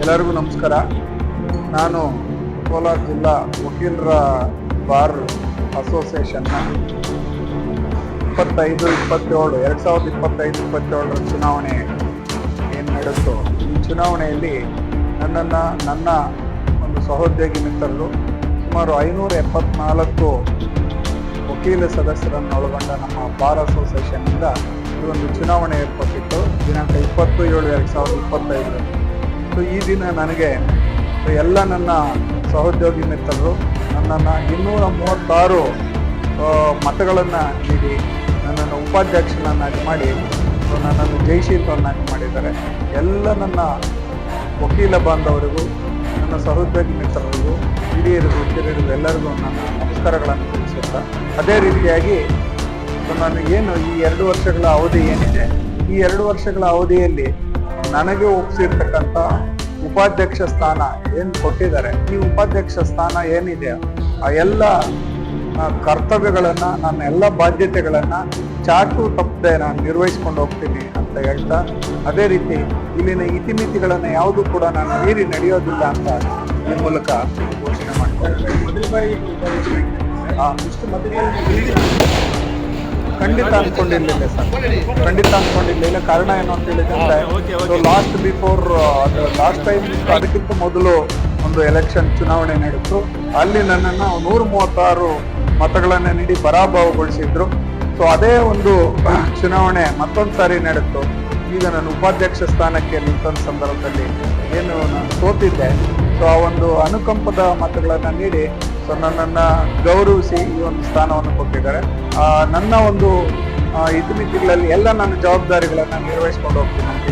ಎಲ್ಲರಿಗೂ ನಮಸ್ಕಾರ. ನಾನು ಕೋಲಾರ ಜಿಲ್ಲಾ ವಕೀಲರ ಬಾರ್ ಅಸೋಸಿಯೇಷನ್ನ 2025-27 ಚುನಾವಣೆ ಏನು ನಡೆಯಿತು, ಈ ಚುನಾವಣೆಯಲ್ಲಿ ನನ್ನ ಒಂದು ಸಹೋದ್ಯೋಗಿ ಮಿತ್ರರು ಸುಮಾರು 574 ವಕೀಲ ಸದಸ್ಯರನ್ನು ಒಳಗೊಂಡ ನಮ್ಮ ಬಾರ್ ಅಸೋಸಿಯೇಷನ್ನಿಂದ ಈ ಒಂದು ಚುನಾವಣೆ ಏರ್ಪಟ್ಟಿತ್ತು ದಿನಾಂಕ 20/7/2025. ಸೊ ಈ ದಿನ ನನಗೆ ಎಲ್ಲ ನನ್ನ ಸಹೋದ್ಯೋಗಿ ಮಿತ್ರರು ನನ್ನನ್ನು 236 ಮತಗಳನ್ನು ನೀಡಿ ನನ್ನನ್ನು ಉಪಾಧ್ಯಕ್ಷನನ್ನಾಗಿ ಮಾಡಿ ನನ್ನನ್ನು ಜಯಶೀಲವನ್ನಾಗಿ ಮಾಡಿದ್ದಾರೆ. ಎಲ್ಲ ನನ್ನ ವಕೀಲ ಬಾಂಧವರಿಗೂ, ನನ್ನ ಸಹೋದ್ಯೋಗಿ ಮಿತ್ರರಿಗೂ, ಹಿರಿಯರಿಗೂ, ಕಿರಿಯರಿಗೂ ಎಲ್ಲರಿಗೂ ನನ್ನ ನಮಸ್ಕಾರಗಳನ್ನು ತಿಳಿಸುತ್ತಾ, ಅದೇ ರೀತಿಯಾಗಿ ನಾನು ಏನು ಈ 2 ವರ್ಷಗಳ ಅವಧಿ ಏನಿದೆ, ಈ 2 ವರ್ಷಗಳ ಅವಧಿಯಲ್ಲಿ ನನಗೆ ಒಪ್ಪಿಸಿರ್ತಕ್ಕಂಥ ಉಪಾಧ್ಯಕ್ಷ ಸ್ಥಾನ ಏನು ಕೊಟ್ಟಿದ್ದಾರೆ, ಈ ಉಪಾಧ್ಯಕ್ಷ ಸ್ಥಾನ ಏನಿದೆ ಆ ಎಲ್ಲ ಕರ್ತವ್ಯಗಳನ್ನು, ನನ್ನ ಎಲ್ಲ ಬಾಧ್ಯತೆಗಳನ್ನು ಚಾಟು ತಪ್ಪದೆ ನಾನು ನಿರ್ವಹಿಸ್ಕೊಂಡು ಹೋಗ್ತೀನಿ ಅಂತ ಹೇಳ್ತಾ, ಅದೇ ರೀತಿ ಇಲ್ಲಿನ ಇತಿಮಿತಿಗಳನ್ನು ಯಾವುದು ಕೂಡ ನಾನು ಮೀರಿ ನಡೆಯೋದಿಲ್ಲ ಅಂತ ಈ ಮೂಲಕ ಘೋಷಣೆ ಮಾಡ್ತೀನಿ. ಖಂಡಿತ ಅನ್ಕೊಂಡಿರ್ಲಿಲ್ಲ ಸರ್, ಖಂಡಿತ ಅನ್ಕೊಂಡಿರ್ಲಿಲ್ಲ. ಕಾರಣ ಏನು ಅಂತ ಹೇಳಿದ್ರೆ, ಲಾಸ್ಟ್ ಟೈಮ್ ಅದಕ್ಕಿಂತ ಮೊದಲು ಒಂದು ಎಲೆಕ್ಷನ್ ಚುನಾವಣೆ ನಡೆಯಿತು. ಅಲ್ಲಿ ನನ್ನನ್ನು 136 ಮತಗಳನ್ನು ನೀಡಿ ಪರಾಭವಗೊಳಿಸಿದ್ರು. ಸೊ ಅದೇ ಒಂದು ಚುನಾವಣೆ ಮತ್ತೊಂದು ಸಾರಿ ನಡೆಯಿತು. ಈಗ ನಾನು ಉಪಾಧ್ಯಕ್ಷ ಸ್ಥಾನಕ್ಕೆ ನಿಂತ ಸಂದರ್ಭದಲ್ಲಿ ಏನು ನಾನು ಸೋತಿದ್ದೆ, ಸೊ ಆ ಒಂದು ಅನುಕಂಪದ ಮತಗಳನ್ನು ನೀಡಿ ಸೊ ನನ್ನನ್ನು ಗೌರವಿಸಿ ಈ ಒಂದು ಸ್ಥಾನವನ್ನು ಕೊಟ್ಟಿದ್ದಾರೆ. ನನ್ನ ಒಂದು ಇತಿಮಿತಿಗಳಲ್ಲಿ ಎಲ್ಲ ನನ್ನ ಜವಾಬ್ದಾರಿಗಳನ್ನು ನಿರ್ವಹಿಸ್ಕೊಂಡು ಹೋಗ್ತೀನಿ ಅಂತ